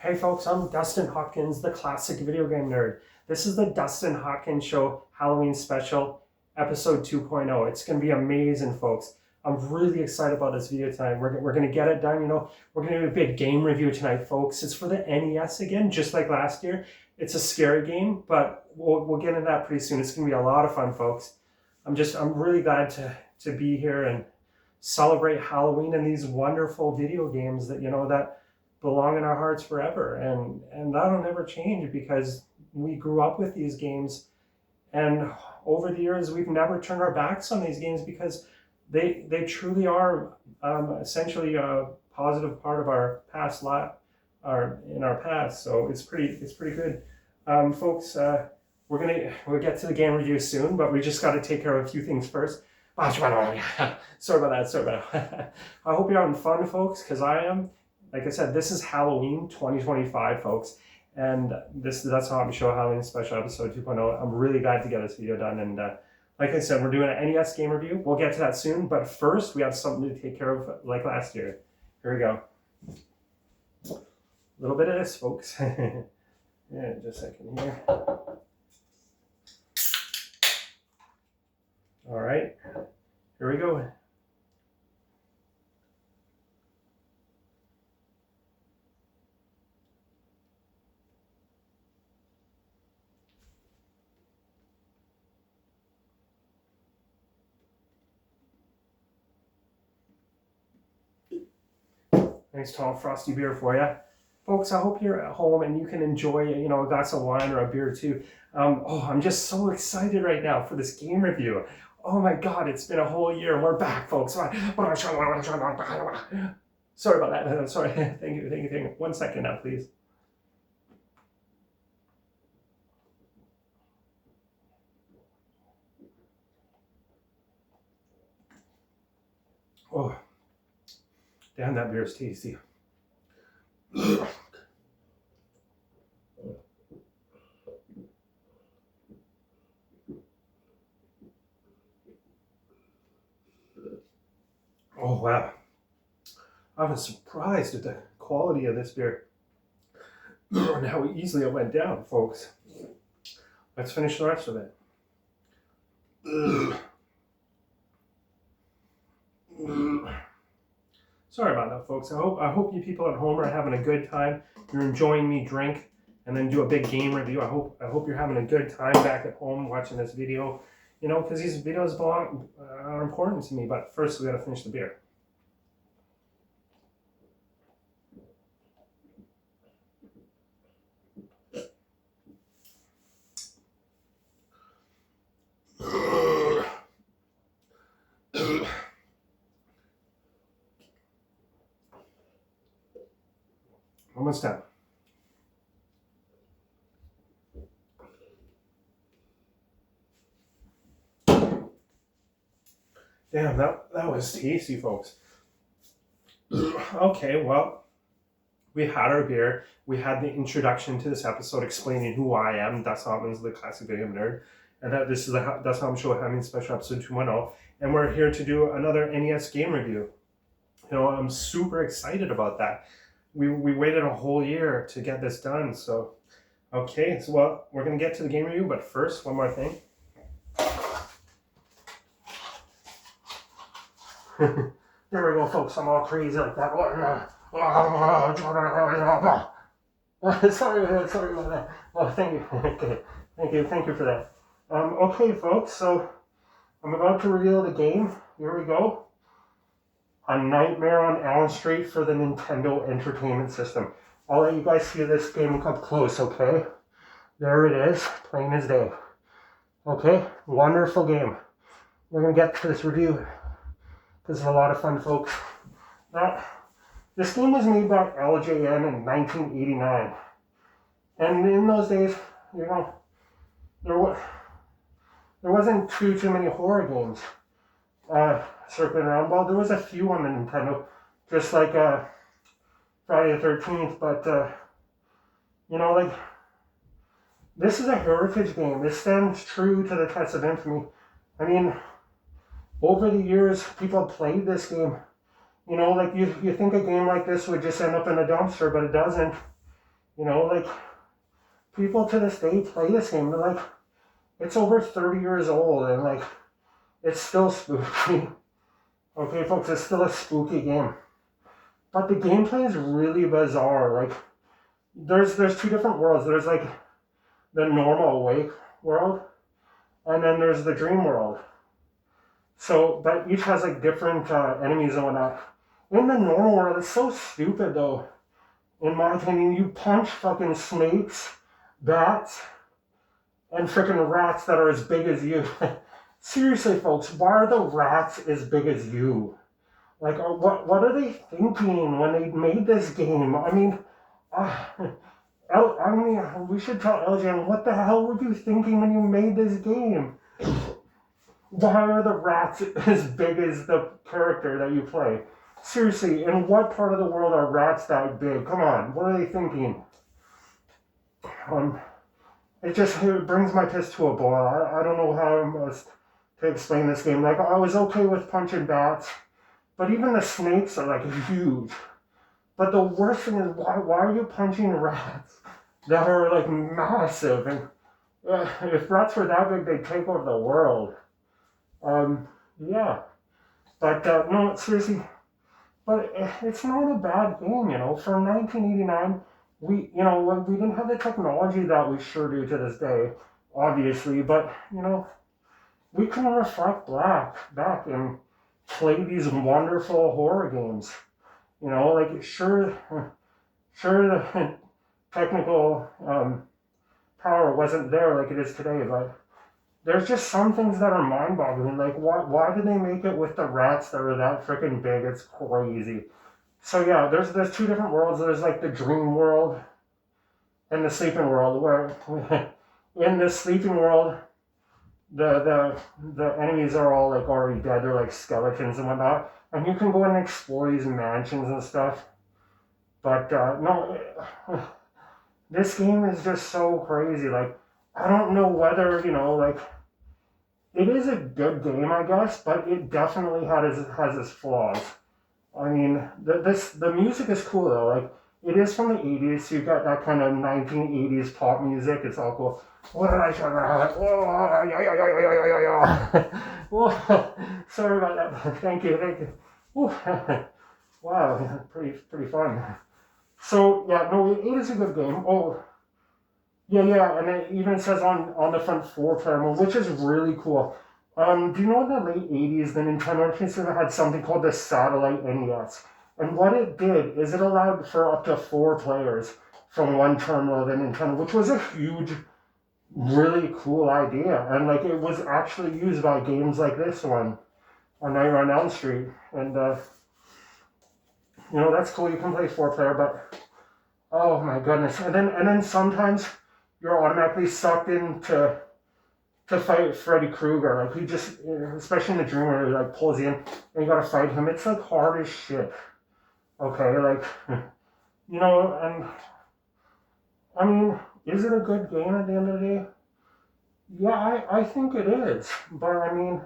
Hey folks, I'm Dustin Hopkins, the classic video game nerd. This is the Dustin Hopkins Show Halloween special, episode 2.0. It's going to be amazing, folks. I'm really excited about this video tonight. We're going to get it done. We're going to do a big game review tonight, folks. It's for the NES again, just like last year. It's a scary game, but we'll get into that pretty soon. It's going to be a lot of fun, folks. I'm really glad to be here and celebrate Halloween and these wonderful video games that belong in our hearts forever, and that'll never change because we grew up with these games, and over the years we've never turned our backs on these games because they truly are essentially a positive part of our past life, in our past. So it's pretty good, folks. We'll get to the game review soon, but we just got to take care of a few things first. Sorry about that. I hope you're having fun, folks, because I am. Like I said, this is Halloween 2025, folks, and That's How I'm Show Halloween Special Episode 2.0. I'm really glad to get this video done, and like I said, we're doing an NES game review. We'll get to that soon, but first, we have something to take care of like last year. Here we go. A little bit of this, folks. Yeah, just a second here. All right, here we go. Nice tall frosty beer for you. Folks, I hope you're at home and you can enjoy a glass of wine or a beer too. I'm just so excited right now for this game review. Oh my God, it's been a whole year and we're back, folks. Sorry about that. Sorry. Thank you. 1 second now, please. Oh, damn, that beer is tasty. Oh, wow. I was surprised at the quality of this beer and how easily it went down, folks. Let's finish the rest of it. Sorry about that, folks. I hope you people at home are having a good time. You're enjoying me drink and then do a big game review. I hope you're having a good time back at home watching this video. Because these videos are important to me. But first, we got to finish the beer. Almost done. Damn, that was tasty, folks. Okay, well, we had our beer. We had the introduction to this episode explaining who I am. Dustin Hopkins, the classic video nerd. And that this is That's How I'm Show Halloween Special Episode 2.0. And we're here to do another NES game review. I'm super excited about that. We waited a whole year to get this done. So, okay, well, we're going to get to the game review. But first, one more thing. There we go, folks. I'm all crazy like that. Sorry about that. Oh, thank you. Okay, thank you for that. Okay, folks. So I'm about to reveal the game. Here we go. A Nightmare on Elm Street for the Nintendo Entertainment System. I'll let you guys see this game up close. Okay, there it is, plain as day. Okay, wonderful game. We're gonna get to this review. This is a lot of fun, folks. Now, this game was made by LJN in 1989. And in those days, there wasn't too many horror games circling around. Well, there was a few on the Nintendo, just like Friday the 13th, but, this is a heritage game. This stands true to the test of infamy. I mean, over the years, people played this game. You think a game like this would just end up in a dumpster, but it doesn't. You know, like, people to this day play this game. They're like, it's over 30 years old, and like, it's still spooky. Okay, folks, it's still a spooky game. But the gameplay is really bizarre. Like, there's two different worlds. There's like the normal awake world, and then there's the dream world. So, but each has like different enemies and whatnot. In the normal world, it's so stupid though. In my opinion, you punch fucking snakes, bats, and freaking rats that are as big as you. Seriously, folks, why are the rats as big as you? Like, what are they thinking when they made this game? I mean, we should tell LGN, what the hell were you thinking when you made this game? Why are the rats as big as the character that you play? Seriously, in what part of the world are rats that big? Come on, what are they thinking? It brings my piss to a boil. I don't know how I'm supposed to explain this game. Like, I was okay with punching bats, but even the snakes are like huge. But the worst thing is, why are you punching rats that are like massive? And if rats were that big, they'd take over the world. Yeah. But no, seriously. But it's not a bad game, you know. For 1989, we didn't have the technology that we sure do to this day, obviously. But you know, we can reflect back and play these wonderful horror games. You know, like sure the technical power wasn't there like it is today, but there's just some things that are mind-boggling. Like, why did they make it with the rats that are that freaking big? It's crazy. So yeah, there's two different worlds. There's like the dream world and the sleeping world. Where in the sleeping world, the enemies are all like already dead. They're like skeletons and whatnot, and you can go and explore these mansions and stuff. But no, this game is just so crazy. Like, I don't know whether, you know, like, it is a good game, I guess, but it definitely has its flaws. I mean, the music is cool though. Like, it is from the 80s, so you got that kind of 1980s pop music. It's all cool. What did I say about that? Sorry about that. Thank you. Wow, pretty fun. So yeah, no, it is a good game. Oh. Yeah, and it even says on the front 4-player mode, which is really cool. Do you know in the late 80s, the Nintendo had something called the Satellite NES? And what it did is it allowed for up to 4 players from one terminal of the Nintendo, which was a huge, really cool idea. And like, it was actually used by games like this one on Nightmare on Elm Street. And, you know, that's cool. You can play 4-player, but oh my goodness. And then sometimes you're automatically sucked in to fight Freddy Krueger. Like, he just, especially in the dream where he like pulls you in and you gotta fight him. It's like hard as shit. Okay, like, you know, and I mean, is it a good game at the end of the day? Yeah, I think it is. But I mean,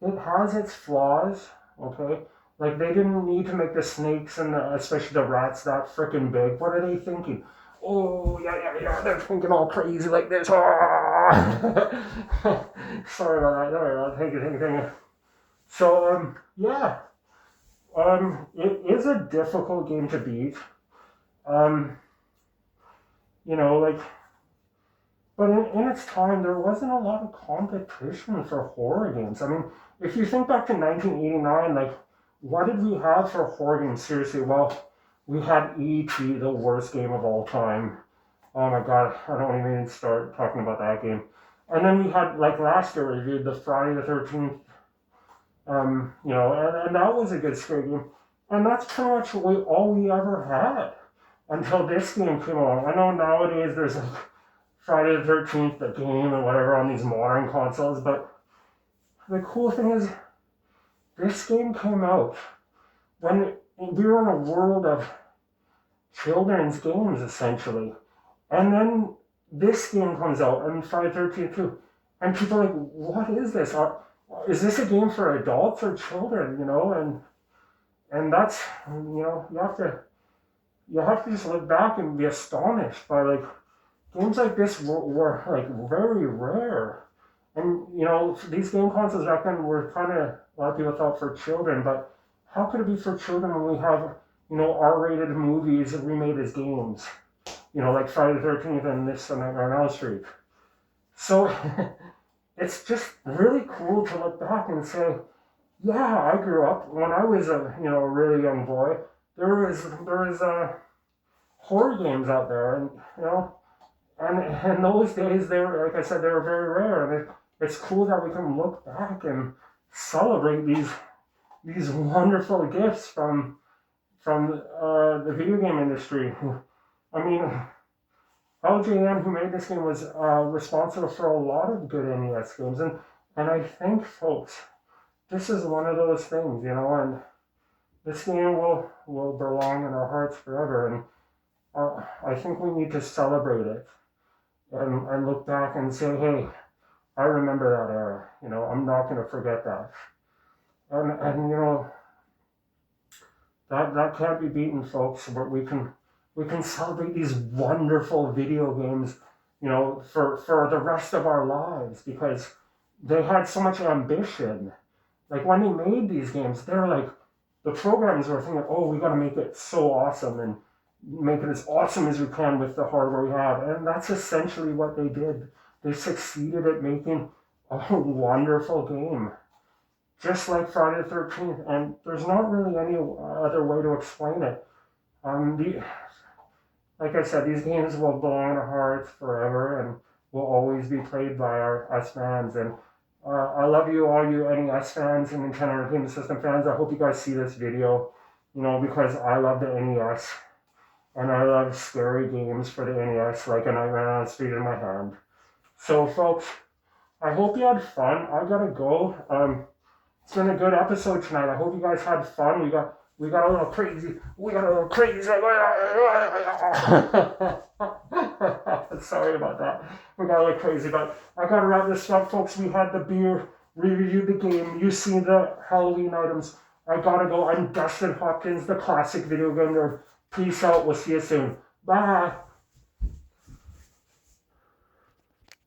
it has its flaws, okay? Like, they didn't need to make the snakes and especially the rats that freaking big. What are they thinking? Oh, yeah, they're thinking all crazy like this. Sorry about that. Thank you. So, yeah. It is a difficult game to beat. You know, like, but in its time, there wasn't a lot of competition for horror games. I mean, if you think back to 1989, like, what did we have for horror games? Seriously, well, we had E.T., the worst game of all time. Oh my god, I don't even start talking about that game. And then we had, like last year, we reviewed the Friday the 13th, you know, and that was a good scary game. And that's pretty much all we ever had until this game came along. I know nowadays there's like Friday the 13th, the game, and whatever on these modern consoles, but the cool thing is, this game came out when we were in a world of children's games, essentially. And then this game comes out, and Friday the 13th too. And people are like, what is this? Is this a game for adults or children, you know? And that's, you know, you have to you have to just look back and be astonished by like games like this were like very rare. And you know, these game consoles back then were kind of, a lot of people thought, for children, but how could it be for children when we have, you know, R-rated movies remade as games? You know, like Friday the 13th and this and Nightmare on Elm Street. So it's just really cool to look back and say, yeah, I grew up when I was a, you know, a really young boy. There was horror games out there, and you know, and in those days, they were, like I said, they were very rare, and it's cool that we can look back and celebrate these wonderful gifts from the video game industry. I mean, LJN, who made this game, was responsible for a lot of good NES games, and I think, folks, this is one of those things, you know, and this game will belong in our hearts forever, and I think we need to celebrate it and look back and say, hey, I remember that era. You know, I'm not going to forget that. And you know, that can't be beaten, folks. But we can celebrate these wonderful video games, you know, for the rest of our lives, because they had so much ambition. Like when they made these games, they're like, the programmers were thinking, oh, we got to make it so awesome and make it as awesome as we can with the hardware we have. And that's essentially what they did. They succeeded at making a wonderful game, just like Friday the 13th. And there's not really any other way to explain it. Like I said, these games will belong in our hearts forever and will always be played by us fans. And I love you, all you NES fans and Nintendo Entertainment System fans. I hope you guys see this video, you know, because I love the NES. And I love scary games for the NES, like a Nightmare on Elm Street in my hand. So, folks, I hope you had fun. I gotta go. It's been a good episode tonight. I hope you guys had fun. We got a little crazy. Sorry about that. We got a little crazy, but I gotta wrap this up, folks. We had the beer, we reviewed the game, you seen the Halloween items. I gotta go. I'm Dustin Hopkins, the classic video game nerd. Peace out. We'll see you soon. Bye.